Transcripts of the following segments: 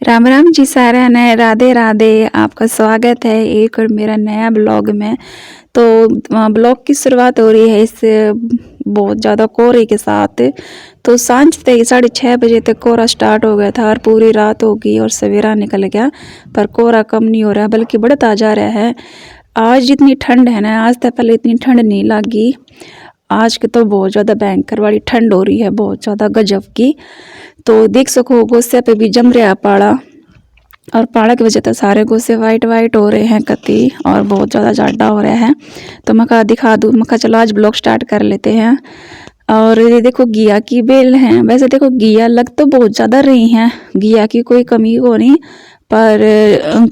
राम राम जी सारा ने राधे राधे। आपका स्वागत है एक और मेरा नया ब्लॉग में। तो ब्लॉग की शुरुआत हो रही है इस बहुत ज़्यादा कोहरे के साथ। तो सांझ तक 6:30 बजे तक कोहरा स्टार्ट हो गया था और पूरी रात हो गई और सवेरा निकल गया, पर कोहरा कम नहीं हो रहा बल्कि बढ़ता जा रहा है। आज जितनी ठंड है ना, आज तक पहले इतनी ठंड नहीं लगी। आज की तो बहुत ज़्यादा भयंकर वाली ठंड हो रही है, बहुत ज़्यादा गजब की। तो देख सको गोस्से पे भी जम रहा पाला, और पाला की वजह से सारे गोस्से वाइट वाइट हो रहे हैं कति, और बहुत ज़्यादा जाडा हो रहा है। तो मैं कहा दिखा दूँ, मैं कहा चलो आज ब्लॉग स्टार्ट कर लेते हैं। और ये देखो घिया की बेल हैं। वैसे देखो घिया लग तो बहुत ज़्यादा रही हैं, घिया की कोई कमी हो नहीं, पर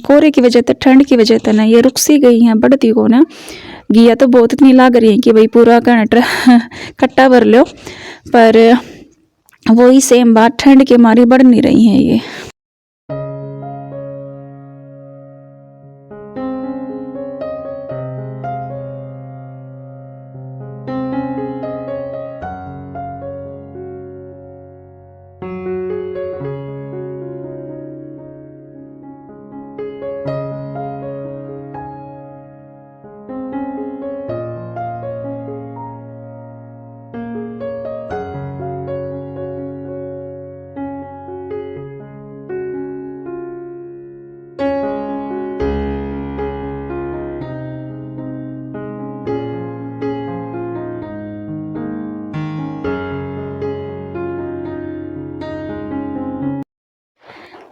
कोहरे की वजह से ठंड की वजह से ना ये रुक सी गई हैं, बढ़ती को ना। घिया तो बहुत इतनी लग रही है कि भाई पूरा कट्टा भर लो, पर वही सेम बात, ठंड के मारी बढ़ नहीं रही हैं ये।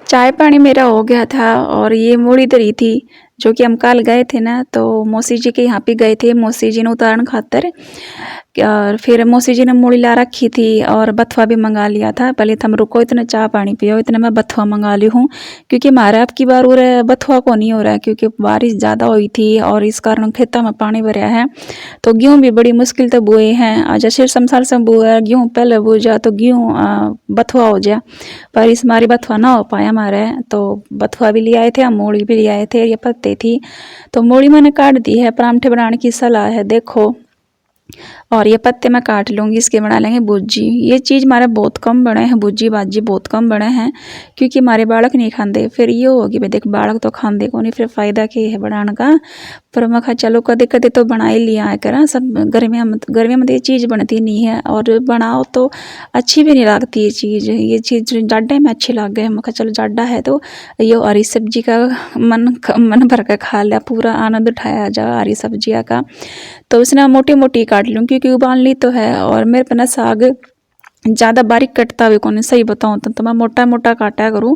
चाय पानी मेरा हो गया था, और ये मूड़ी धरी थी जो कि हम कल गए थे ना, तो मौसी जी के यहाँ पे गए थे, मौसी जी ने उतारण खातर। और फिर मौसी जी ने मूड़ी ला रखी थी और बथुआ भी मंगा लिया था। पहले तो हम रुको, इतना चाय पानी पियो, इतने मैं बथुआ मंगा ली हूँ, क्योंकि हमारा अब की बार उरे बथुआ को नहीं हो रहा है, क्योंकि बारिश ज़्यादा हुई थी और इस कारण खेतों में पानी भरा है। तो गेहूँ भी बड़ी मुश्किल से बुए हैं, जैसे समसाल से बुआ गेहूँ पहले बुझ जा तो गेहूँ बथुआ हो जाए, पर इस बारी बथुआ ना हो पाया हमारे। तो बथुआ भी ले आए थे, हम मूड़ी भी ले आए थे, ये पत्ते थी। तो मूड़ी मैंने काट दी है, परांठे बनाने की सलाह है देखो। और ये पत्ते मैं काट लूँगी, इसके बना लेंगे भुजी। ये चीज़ हमारे बहुत कम बने हैं, भुजी भाजी बहुत कम बने हैं, क्योंकि हमारे बालक नहीं खाते। फिर ये होगी भाई देख बालक तो खाते को नहीं, फिर फ़ायदा क्या है बनाने का। पर मैं कहा चलो कदे कदे तो बना ही लिया करा, सब गर्मियाँ में तो ये चीज़ बनती नहीं है, और बनाओ तो अच्छी भी नहीं लगती ये चीज़ जाडे में अच्छी लग गए। मैं कहा चलो जाडा है तो ये हरी सब्जी का मन भर कर खा लिया, पूरा आनंद उठाया जा हरी सब्जियाँ का। तो उसने मोटी मोटी काट लूँ, क्योंकि उबालनी तो है, और मेरे पे ना साग ज़्यादा बारीक कटता हुए कौन सही बताऊँ तो मैं मोटा मोटा काटा करूँ।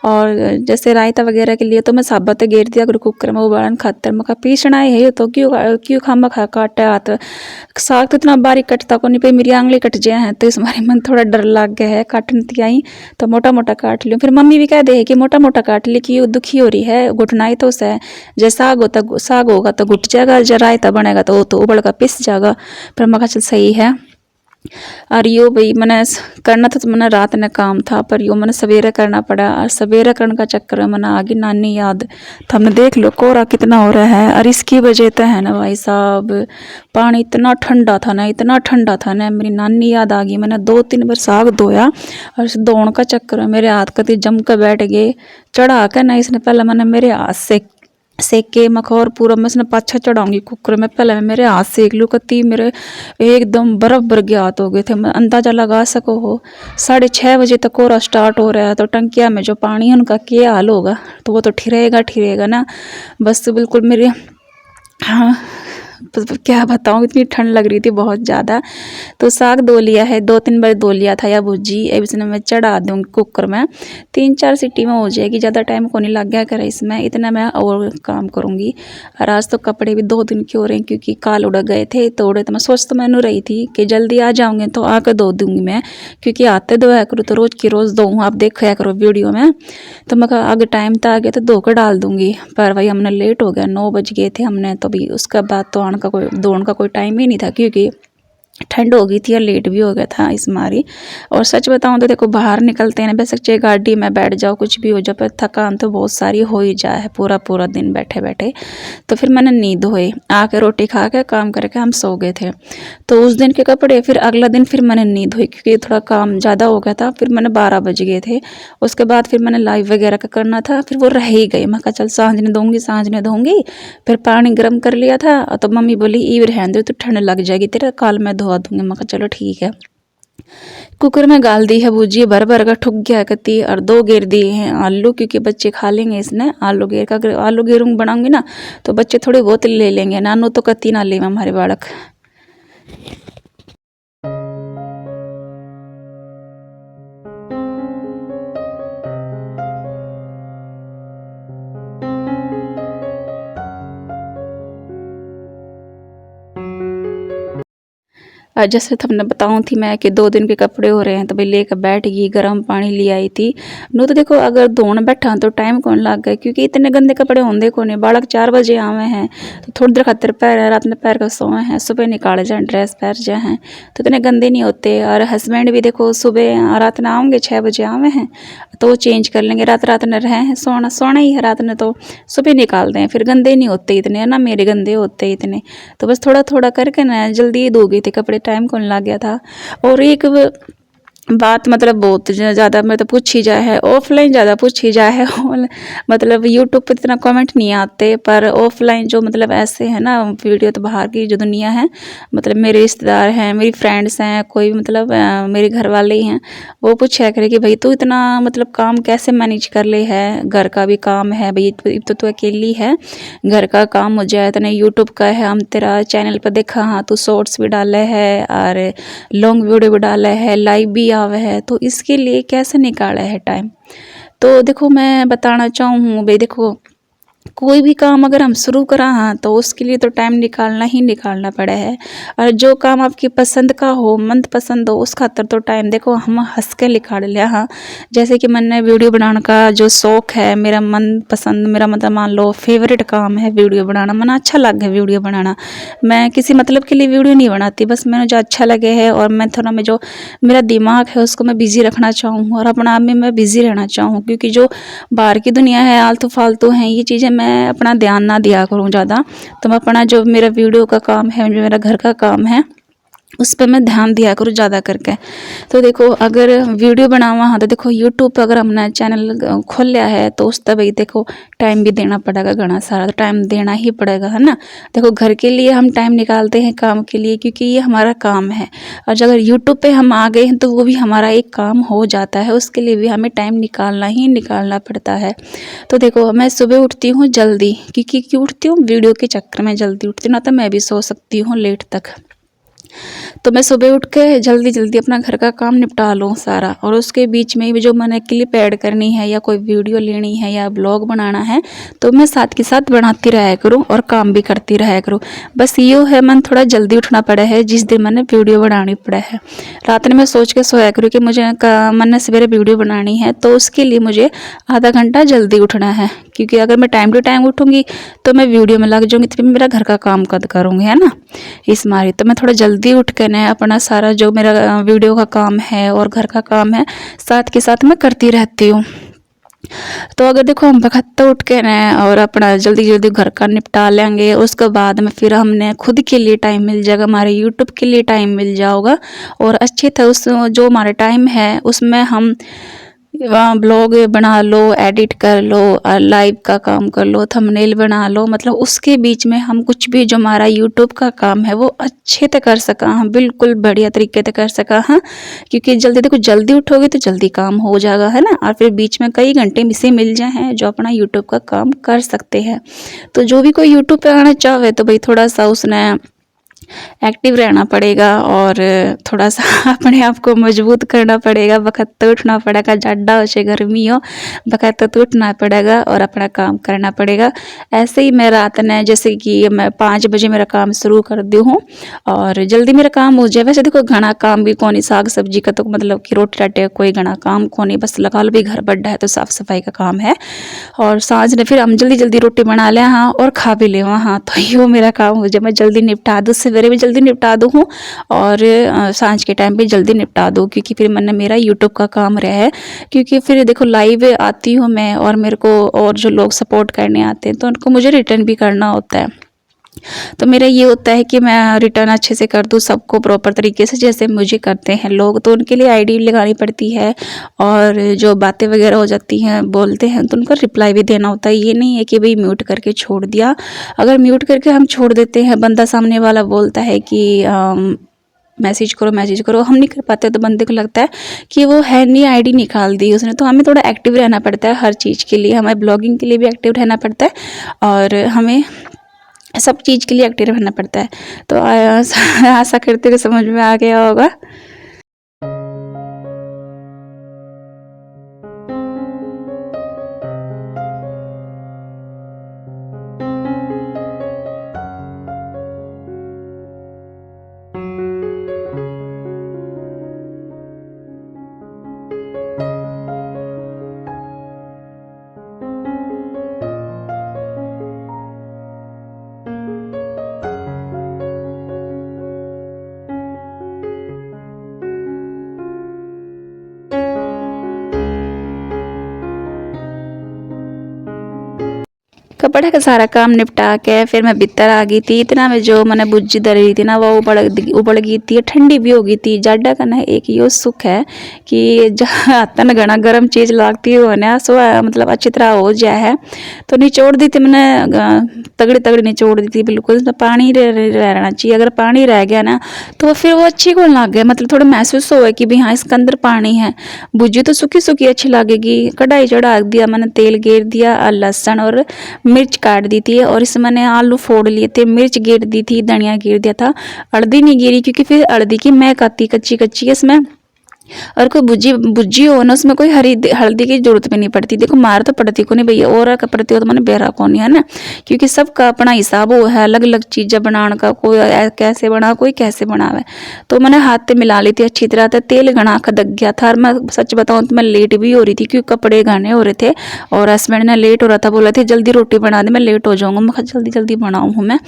और जैसे रायता वगैरह के लिए तो मैं साबत गेर दिया करूँ कुकर में उबालन खातर। मैं कहा पीसना ही है तो क्यों खामा खा काटा हाथ। साग तो इतना बारीक कटता को नहीं, पे मेरी आंगली कट जाए हैं, तो इस बारे मन थोड़ा डर लग गया है काटने आई। तो मोटा मोटा काट लियो। फिर मम्मी भी कह दे कि मोटा मोटा काट ली कि दुखी हो रही है, घुटना ही तो उसे जैसे साग होगा तो घुट जाएगा, जब रायता बनेगा तो उबल का पिस जाएगा। पर मैं कहा चल सही है। और यो भाई मैंने करना था, तो मैंने रात में काम था, पर यो मैंने सवेरे करना पड़ा, और सवेरे करने का चक्कर में मैंने आगे नानी याद। तो हमने देख लो कोहरा कितना हो रहा है, और इसकी वजह तो है ना भाई साहब, पानी इतना ठंडा था ना, इतना ठंडा था ना, मेरी नानी याद आ गई। मैंने 2-3 बार साग धोया, और इस धोने का चक्कर में मेरे हाथ कति जम कर बैठ गए। चढ़ा कर ना इसने पहले मैंने मेरे हाथ से सेक के मखौर पूरा मैं इसने पाछा चढ़ाऊंगी कुकर में, पहले मैं मेरे हाथ सेक लूँ कती मेरे एकदम बर्फ भर के हाथ हो गए थे। मैं अंदाजा लगा सको हो 6:30 बजे तक कोहरा स्टार्ट हो रहा है, तो टंकिया में जो पानी है उनका क्या हाल होगा, तो वो तो ठिरेगा ना। बस बिल्कुल मेरे, हाँ क्या बताऊँ, इतनी ठंड लग रही थी बहुत ज़्यादा। तो साग धो लिया है, 2-3 बार धो लिया था या भुजी। अब इसने मैं चढ़ा दूँगी कुकर में, 3-4 सीटी में हो जाएगी, ज़्यादा टाइम को नहीं लग गया करे इसमें, इतना मैं और काम करूँगी। और आज तो कपड़े भी 2 दिन के हो रहे हैं, क्योंकि काल उड़ गए थे, तो उड़े तो मैं सोच तो मैंने रही थी कि जल्दी आ जाऊँगे तो आकर धो दूँगी मैं, क्योंकि आते धोया करूँ तो रोज़ की रोज़ धोऊँ, आप देखा करो वीडियो में। तो मैं आगे टाइम तो आ गया तो धो कर डाल दूँगी, पर भाई हमने लेट हो गया, 9 बज गए थे हमने, तो भी उसके बाद तो आने का कोई दौड़ का कोई टाइम ही नहीं था, क्योंकि ठंड हो गई थी और लेट भी हो गया था इस मारी। और सच बताऊं तो देखो बाहर निकलते हैं ना, बेशक चाहे गाड़ी में बैठ जाओ कुछ भी हो जाए, पर थकान तो बहुत सारी हो ही जाए है पूरा पूरा दिन बैठे बैठे। तो फिर मैंने नींद हुई, आके रोटी खा के काम करके हम सो गए थे। तो उस दिन के कपड़े फिर अगला दिन फिर मैंने नींद हुई, क्योंकि थोड़ा काम ज़्यादा हो गया था। फिर मैंने 12 बज गए थे। उसके बाद फिर मैंने लाइव वगैरह का करना था, फिर वो रह ही गई। मैं कहा चल सांझ ने दूंगी। फिर पानी गर्म कर लिया था, तो मम्मी बोली ई रहने दे, तो ठंड लग जाएगी तेरा, कल मैं धोआ दूंगी। मैं कहा चलो ठीक है। कुकर में गाल दी है भुजी, भर भर का ठुक गया कती, और 2 घेर दिए हैं आलू, क्योंकि बच्चे खा लेंगे इसने। आलू घेर का, अगर आलू घेरूंग बनाऊंगी ना तो बच्चे थोड़े बहुत ले लेंगे, नानू तो कती ना ले हमारे बालक। जैसे तुमने बताऊँ थी मैं कि 2 दिन के कपड़े हो रहे हैं, तो भाई लेकर बैठ गई, गर्म पानी ले आई थी। नू तो देखो अगर धोने बैठा तो टाइम कौन लग गया, क्योंकि इतने गंदे कपड़े होंगे कौन है। बालक 4 बजे आवे हैं, तो थोड़ी देर खातिर पैर रात में पैर का सोए हैं, सुबह निकाले जाए ड्रेस पैर जाए हैं, तो इतने गंदे नहीं होते। और हस्बैंड भी देखो सुबह रात में आएंगे, 6 बजे आवे हैं, तो वो चेंज कर लेंगे। रात में रहे हैं, सोना सोना ही है रात में, तो सुबह निकाल दें, फिर गंदे नहीं होते इतने, है ना। मेरे गंदे होते इतने, तो बस थोड़ा थोड़ा करके ना जल्दी ही धो गई थी कपड़े, टाइम कौन लग गया था। और एक बात मतलब बहुत ज़्यादा मतलब पूछी जाए है, ऑफलाइन ज़्यादा पूछी जाए है। मतलब यूट्यूब पर इतना कमेंट नहीं आते, पर ऑफलाइन जो मतलब ऐसे है ना वीडियो, तो बाहर की जो दुनिया है, मतलब मेरे रिश्तेदार हैं, मेरी फ्रेंड्स हैं, कोई मतलब मेरे घर वाले ही हैं, वो पूछा करे कि भाई तू इतना मतलब काम कैसे मैनेज कर ले है, घर का भी काम है भाई, तो तू अकेली है, घर का काम हो जाए, इतने यूट्यूब का है, हम तेरा चैनल पर देखा, हाँ तू शॉर्ट्स भी डाले है और लॉन्ग वीडियो भी डाला है, लाइव भी आवे है, तो इसके लिए कैसे निकाला है टाइम। तो देखो मैं बताना चाहूँ भाई, देखो कोई भी काम अगर हम शुरू करा हाँ, तो उसके लिए तो टाइम निकालना ही निकालना पड़ा है। और जो काम आपकी पसंद का हो, मनपसंद हो, उस खातर तो टाइम देखो हम हंस के निकाल लिया। हाँ, जैसे कि मैंने वीडियो बनाने का जो शौक़ है, मेरा मन पसंद, मेरा मतलब मान लो फेवरेट काम है वीडियो बनाना, मन अच्छा लगे वीडियो बनाना। मैं किसी मतलब के लिए वीडियो नहीं बनाती, बस मैंने जो अच्छा लगे है, और मैं थोड़ा मैं जो मेरा दिमाग है उसको मैं बिज़ी रखना चाहूँ, और अपना आप में मैं बिज़ी रहना चाहूँ, क्योंकि जो बाहर की दुनिया है आलतू फालतू हैं ये चीज़ें, मैं अपना ध्यान ना दिया करूँ ज़्यादा। तो मैं अपना जो मेरा वीडियो का काम है, जो मेरा घर का काम है, उस पर मैं ध्यान दिया करूँ ज़्यादा करके। तो देखो अगर वीडियो बनावा हाँ, तो देखो यूट्यूब पर अगर हमने चैनल खोल लिया है, तो उस तब देखो टाइम भी देना पड़ेगा, घना सारा तो टाइम देना ही पड़ेगा, है ना। देखो घर के लिए हम टाइम निकालते हैं, काम के लिए, क्योंकि ये हमारा काम है। और अगर यूट्यूब पे हम आ गए हैं, तो वो भी हमारा एक काम हो जाता है, उसके लिए भी हमें टाइम निकालना ही निकालना पड़ता है। तो देखो मैं सुबह उठती हूँ जल्दी, क्योंकि क्यों उठती हूँ, वीडियो के चक्कर में जल्दी उठती हूँ, ना तो मैं भी सो सकती हूँ लेट तक। तो मैं सुबह उठ के जल्दी जल्दी अपना घर का काम निपटा लूँ सारा, और उसके बीच में भी जो मैंने क्लिप ऐड करनी है, या कोई वीडियो लेनी है, या ब्लॉग बनाना है, तो मैं साथ के साथ बनाती रहा करूँ और काम भी करती रहा करूँ। बस ये है मन थोड़ा जल्दी उठना पड़ा है, जिस दिन मैंने वीडियो बनानी पड़ा है। रात में मैं सोच के सोया करूँ कि मुझे मैंने सवेरे वीडियो बनानी है, तो उसके लिए मुझे आधा घंटा जल्दी उठना है, क्योंकि अगर मैं टाइम टू टाइम उठूँगी तो मैं वीडियो में लग जाऊँगी, तो फिर मेरा घर का काम कद करूँगी, है ना। इस मारी तो मैं थोड़ा जल्दी उठ कर न अपना सारा जो मेरा वीडियो का काम है और घर का काम है साथ के साथ मैं करती रहती हूँ। तो अगर देखो हम बखत्ता उठ के न और अपना जल्दी जल्दी घर का निपटा लेंगे, उसके बाद में फिर हमने खुद के लिए टाइम मिल जाएगा, हमारे यूट्यूब के लिए टाइम मिल जाएगा, और अच्छे थे उस जो हमारा टाइम है उसमें हम ब्लॉग बना लो, एडिट कर लो, और लाइव का काम कर लो, थंबनेल बना लो, मतलब उसके बीच में हम कुछ भी जो हमारा यूट्यूब का काम है वो अच्छे से कर सका, हाँ बिल्कुल बढ़िया तरीके से कर सका, हाँ। क्योंकि जल्दी देखो जल्दी उठोगे तो जल्दी काम हो जाएगा, है ना। और फिर बीच में कई घंटे इसे मिल जाए हैं जो अपना यूट्यूब का काम कर सकते हैं। तो जो भी कोई यूट्यूब पे आना चाहे तो भाई थोड़ा सा उसने एक्टिव रहना पड़ेगा, और थोड़ा सा अपने आप को मजबूत करना पड़ेगा, बखत्ता उठना पड़ेगा, ज़्यादा हो चाहे गर्मी हो, बखत्ता तो उठना पड़ेगा और अपना काम करना पड़ेगा। ऐसे ही मैं रात ने जैसे कि मैं 5 बजे मेरा काम शुरू कर दी हूँ, और जल्दी मेरा काम हो जाए। वैसे देखो घना काम भी कौन, साग सब्जी का तो मतलब कि रोटी राटे कोई घना काम कौन, बस लगा लो भी घर बड़ा है तो साफ़ सफाई का काम है, और सांझ ने फिर हम जल्दी जल्दी रोटी बना लें हाँ, और खा भी ले हाँ, तो यो मेरा काम हो जाए, मैं जल्दी निपटा दूँ। सवेरे भी जल्दी निपटा दूँ और सांझ के टाइम पे जल्दी निपटा दूँ, क्योंकि फिर मैंने मेरा यूट्यूब का काम रहा है। क्योंकि फिर देखो लाइव आती हूँ मैं और मेरे को और जो लोग सपोर्ट करने आते हैं तो उनको मुझे रिटर्न भी करना होता है। तो मेरा ये होता है कि मैं रिटर्न अच्छे से कर दूँ सबको प्रॉपर तरीके से, जैसे मुझे करते हैं लोग। तो उनके लिए आईडी लगानी पड़ती है और जो बातें वगैरह हो जाती हैं बोलते हैं तो उनको रिप्लाई भी देना होता है। ये नहीं है कि भाई म्यूट करके छोड़ दिया। अगर म्यूट करके हम छोड़ देते हैं, बंदा सामने वाला बोलता है कि मैसेज करो, हम नहीं कर पाते तो बंदे को लगता है कि वो है नहीं, आईडी निकाल दी उसने। तो हमें थोड़ा एक्टिव रहना पड़ता है हर चीज़ के लिए, हमें ब्लॉगिंग के लिए भी एक्टिव रहना पड़ता है और हमें सब चीज़ के लिए एक्टिव रहना पड़ता है। तो आशा करते हुए समझ में आ गया होगा। कपड़े का सारा काम निपटा के फिर मैं भीतर आ गई थी। इतना में जो मैंने बुज्जी दे रही थी ना वो उबड़ गई थी, ठंडी भी हो गई थी। जाडा का ना एक यो सुख है कि जहाँ तन घना गर्म चीज़ लागती हो ना सो मतलब अच्छी तरह हो जाए है। तो निचोड़ दी थी मैंने, तगड़ी तगड़ी निचोड़ दी थी बिल्कुल। तो पानी रहना चाहिए, अगर पानी रह गया ना तो फिर वो अच्छी को लग गया, मतलब थोड़ा महसूस हुआ कि भाई हाँ इसके अंदर पानी है। भुजी तो सूखी सूखी अच्छी लगेगी। कढ़ाई चढ़ा दिया मैंने, तेल गेर दिया, लहसुन और मिर्च काट दी थी और इसमें मैंने आलू फोड़ लिए थे, मिर्च गिर दी थी, धनिया गिर दिया था। हल्दी नहीं गिरी क्योंकि फिर हल्दी की महक आती कच्ची कच्ची इसमें। और कोई भुज्जी हो ना उसमें कोई हल्दी की जरूरत भी नहीं पड़ती। देखो मार तो पड़ती को नहीं भैया, और का पड़ती हो तो मैंने बेरा को नहीं है ना, क्योंकि सबका अपना हिसाब वो है, अलग अलग चीज़ें बनाने का, कोई कैसे बना कोई कैसे बनावे। तो मैंने हाथ पे मिला ली थी अच्छी तरह से। तेल घना खदक गया था और मैं सच बताऊँ तो मैं लेट भी हो रही थी क्योंकि कपड़े घने हो रहे थे और हस्बैंड ने लेट हो रहा था, बोला थे जल्दी रोटी बना दे मैं लेट हो जाऊँगा। मैं जल्दी जल्दी बनाऊँ हूँ मैं।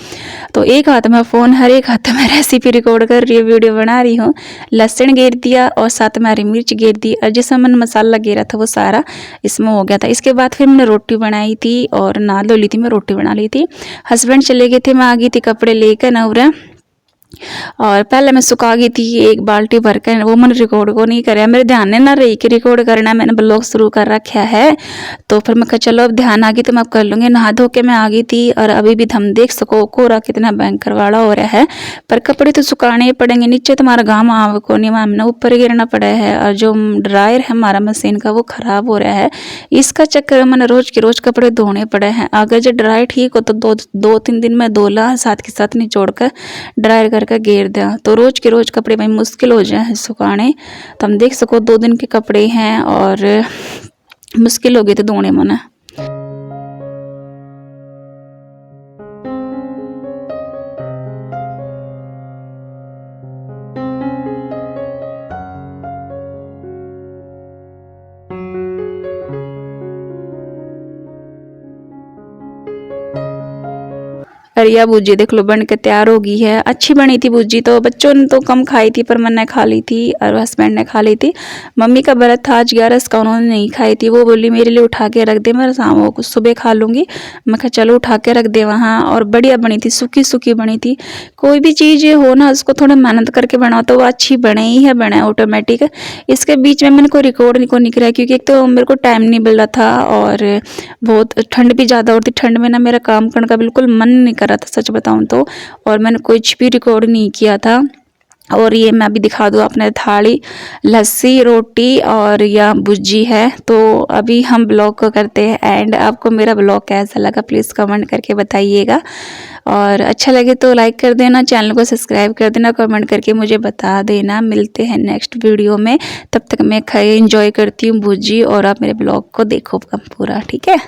तो एक हाथ में फ़ोन, हर एक हाथ में रेसिपी रिकॉर्ड कर रही हूँ, वीडियो बना रही हूँ। लहसुन गेर दिया और साथ में हरी मिर्च गेर दी और जिसमें मैंने मसाला गेरा था वो सारा इसमें हो गया था। इसके बाद फिर मैंने रोटी बनाई थी और नहा धो ली थी, मैं रोटी बना ली थी। हस्बैंड चले गए थे, मैं आ गई थी कपड़े लेकर नवरा। और पहले मैं सुखा गई थी एक बाल्टी भर कर, वो मैंने रिकॉर्ड को नहीं कराया, मेरे ध्यान में ना रही कि रिकॉर्ड करना, मैंने ब्लॉग शुरू कर रखा है। तो फिर मैं कहा चलो अब ध्यान आ गई तो मैं अब कर लूँगी। नहा धो के मैं आ गई थी और अभी भी हम देख सको कोहरा कितना भयंकर वाला हो रहा है। पर कपड़े तो सुखाने ही पड़ेंगे, नीचे तुम्हारा घाम आव को नहीं, हमने ऊपर गिरना पड़ा है। और जो ड्रायर है हमारा मशीन का वो ख़राब हो रहा है, इसका चक्कर मैंने रोज़ के रोज़ कपड़े धोने पड़े हैं। अगर जो ड्रायर ठीक हो तो दो तीन दिन में धोला, साथ के साथ निचोड़ कर ड्रायर करके घेर दिया। तो रोज़ के रोज़ कपड़े भाई मुश्किल हो जाए सुखाने। तो हम देख सको 2 दिन के कपड़े हैं और मुश्किल हो गए थे धोने मना। अरिया भुजी देख लो बन के तैयार हो गई है। अच्छी बनी थी भुजी, तो बच्चों ने तो कम खाई थी पर मैंने खा ली थी और हस्बैंड ने खा ली थी। मम्मी का व्रत था आज 11 का, उन्होंने नहीं खाई थी। वो बोली मेरे लिए उठा के रख दे, मैं शाम को सुबह खा लूँगी। मैं कहा चलो उठा के रख दे वहाँ। और बढ़िया बनी थी, सूखी सूखी बनी थी। कोई भी चीज़ हो ना उसको थोड़ा मेहनत करके बनाओ तो वो अच्छी बने ही है, बने ऑटोमेटिक। इसके बीच में मैंने कोई रिकॉर्ड नहीं नहीं कराया क्योंकि एक तो मेरे को टाइम नहीं मिल रहा था और बहुत ठंड भी ज़्यादा होती। ठंड में ना मेरा काम करने का बिल्कुल मन नहीं कर रहा था सच बताऊं तो, और मैंने कुछ भी रिकॉर्ड नहीं किया था। और ये मैं अभी दिखा दूँ अपने थाली, लस्सी रोटी और या भुजी है। तो अभी हम ब्लॉग को करते हैं एंड। आपको मेरा ब्लॉग कैसा लगा प्लीज़ कमेंट करके बताइएगा, और अच्छा लगे तो लाइक कर देना, चैनल को सब्सक्राइब कर देना, कमेंट करके मुझे बता देना। मिलते हैं नेक्स्ट वीडियो में, तब तक मैं एंजॉय करती हूँ भुजी और आप मेरे ब्लॉग को देखो पूरा, ठीक है।